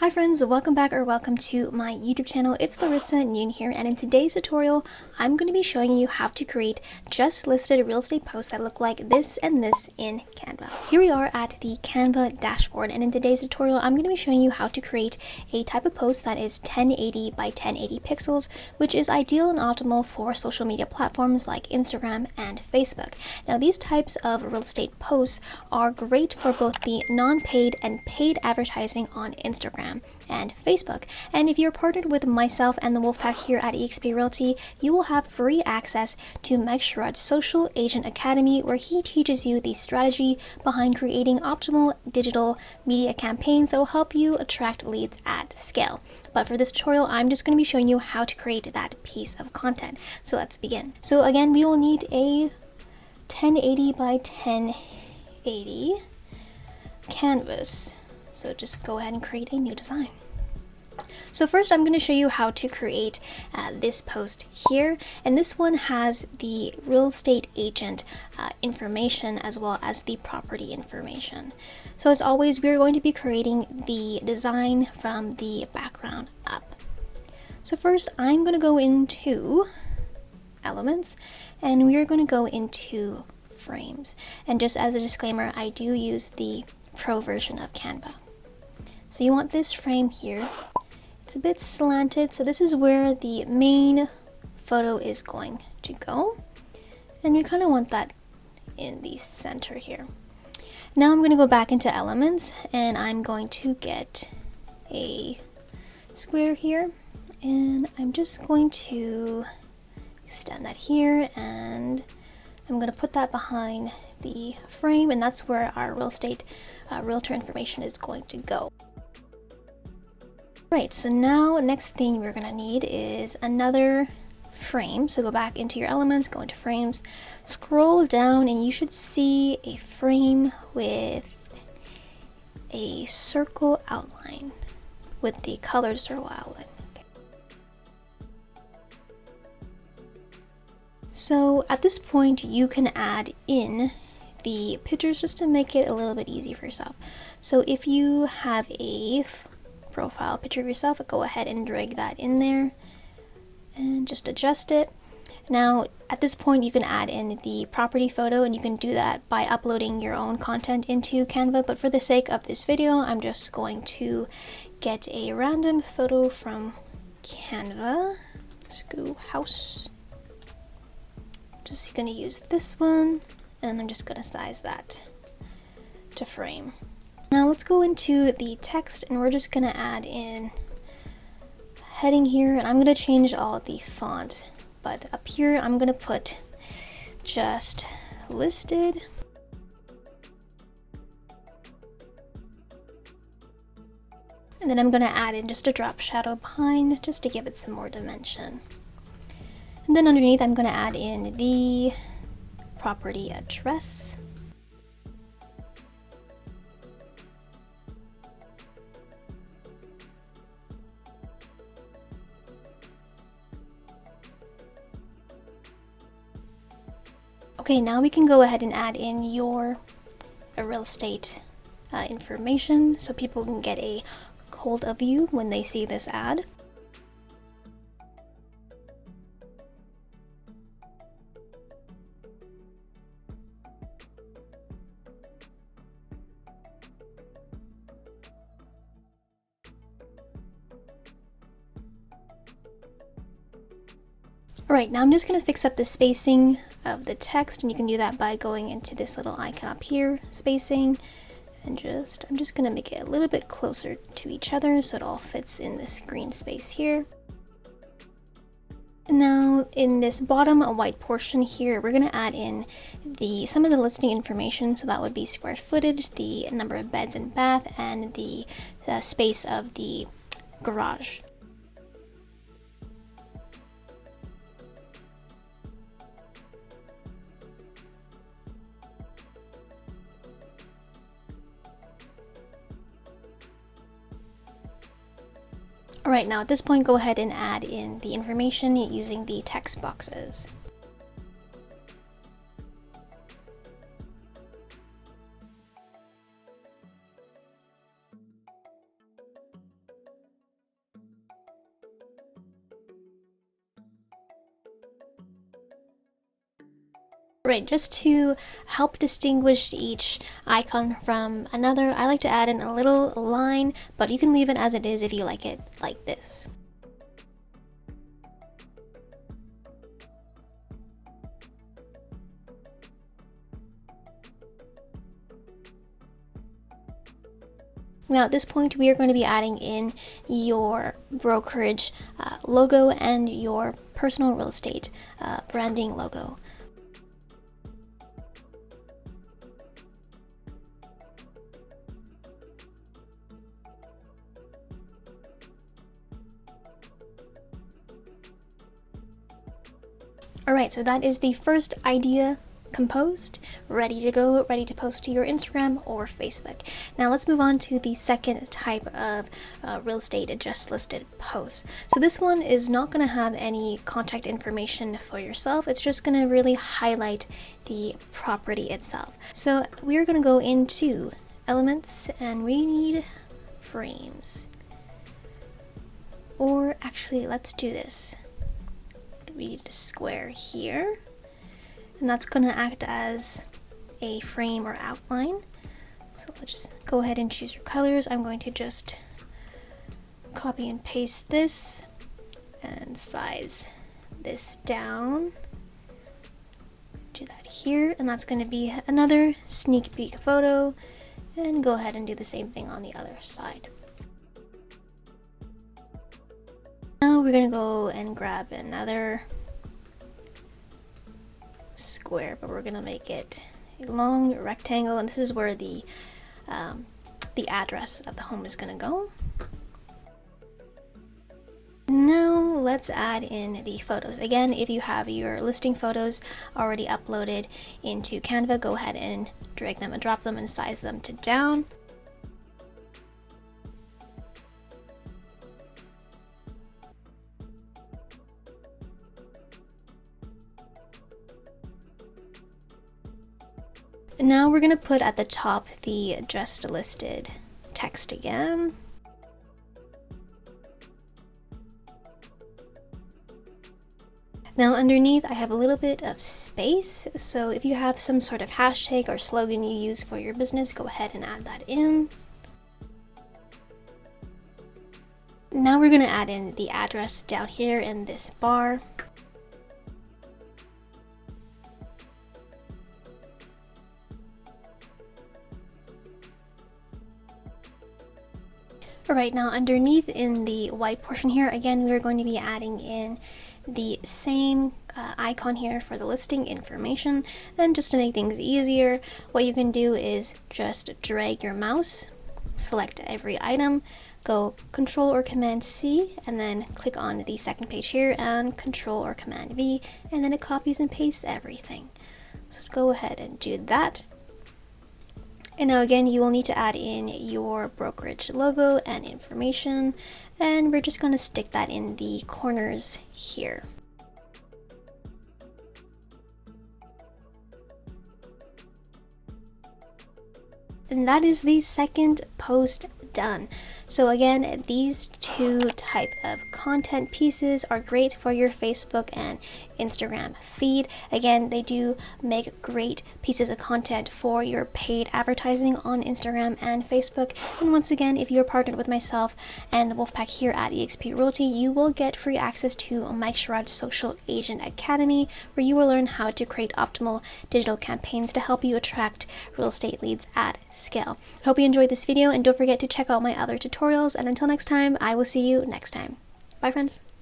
Hi friends, welcome back or welcome to my YouTube channel. It's Laressa, Ngoeun here, and in today's tutorial, I'm going to be showing you how to create just listed real estate posts that look like this and this in Canva. Here we are at the Canva dashboard, and in today's tutorial, I'm going to be showing you how to create a type of post that is 1080 by 1080 pixels, which is ideal and optimal for social media platforms like Instagram and Facebook. Now, these types of real estate posts are great for both the non-paid and paid advertising on Instagram and Facebook. And if you're partnered with myself and the Wolfpack here at eXp Realty, you will have free access to Mike Sherrod's Social Agent Academy, where he teaches you the strategy behind creating optimal digital media campaigns that will help you attract leads at scale. But for this tutorial, I'm just going to be showing you how to create that piece of content. So let's begin. So again, we will need a 1080 by 1080 canvas. So just go ahead and create a new design. So first I'm going to show you how to create this post here, and this one has the real estate agent information as well as the property information. So as always, we're going to be creating the design from the background up. So first I'm going to go into elements and we're going to go into frames. And just as a disclaimer, I do use the pro version of Canva. So you want this frame here. It's a bit slanted, so this is where the main photo is going to go. And we kind of want that in the center here. Now I'm going to go back into elements and I'm going to get a square here. And I'm just going to extend that here, and I'm going to put that behind the frame, and that's where our real estate realtor information is going to go. Right, so now next thing we're going to need is another frame. So go back into your elements, go into frames, scroll down, and you should see a frame with a circle outline, with the colored circle outline. So at this point, you can add in the pictures just to make it a little bit easy for yourself. So if you have a profile picture of yourself, go ahead and drag that in there and just adjust it. Now at this point, you can add in the property photo, and you can do that by uploading your own content into Canva, but for the sake of this video, I'm just going to get a random photo from Canva. Let's go house. Just going to use this one, and I'm just going to size that to frame. Now let's go into the text, and we're just going to add in heading here, and I'm going to change all the font, but up here I'm going to put just listed. And then I'm going to add in just a drop shadow behind just to give it some more dimension. And then underneath I'm going to add in the property address. Okay, now we can go ahead and add in your real estate information so people can get a hold of you when they see this ad. Alright, now I'm just going to fix up the spacing of the text, and you can do that by going into this little icon up here, spacing, and I'm just going to make it a little bit closer to each other so it all fits in this green space here. Now in this bottom white portion here, we're going to add in some of the listing information, so that would be square footage, the number of beds and bath, and the space of the garage. Alright, now at this point, go ahead and add in the information using the text boxes. Right, just to help distinguish each icon from another, I like to add in a little line, but you can leave it as it is if you like it like this. Now at this point, we are going to be adding in your brokerage logo and your personal real estate branding logo. Alright, so that is the first idea composed, ready to go, ready to post to your Instagram or Facebook. Now let's move on to the second type of real estate just listed posts. So this one is not going to have any contact information for yourself. It's just going to really highlight the property itself. So we're going to go into elements and we need frames. Or actually, let's do this. We need a square here, and that's going to act as a frame or outline. So let's just go ahead and choose your colors. I'm going to just copy and paste this and size this down. Do that here, and that's going to be another sneak peek photo, and go ahead and do the same thing on the other side. Now we're going to go and grab another square, but we're going to make it a long rectangle, and this is where the address of the home is going to go. Now let's add in the photos. Again, if you have your listing photos already uploaded into Canva, go ahead and drag them and drop them and size them to down. Now we're going to put at the top the just listed text again. Now underneath I have a little bit of space, so if you have some sort of hashtag or slogan you use for your business, go ahead and add that in. Now we're going to add in the address down here in this bar. Alright, now underneath in the white portion here, again, we're going to be adding in the same icon here for the listing information. And just to make things easier, what you can do is just drag your mouse, select every item, go Control or Command C, and then click on the second page here and Control or Command V, and then it copies and pastes everything. So go ahead and do that. And now again, you will need to add in your brokerage logo and information, and we're just going to stick that in the corners here. And that is the second post done. So again, these two type of content pieces are great for your Facebook and Instagram feed. Again, they do make great pieces of content for your paid advertising on Instagram and Facebook. And once again, if you're partnered with myself and the Wolfpack here at eXp Realty, you will get free access to Mike Sherrod's Social Agent Academy, where you will learn how to create optimal digital campaigns to help you attract real estate leads at scale. I hope you enjoyed this video, and don't forget to check out my other tutorials. And until next time, I will see you next time. Bye, friends.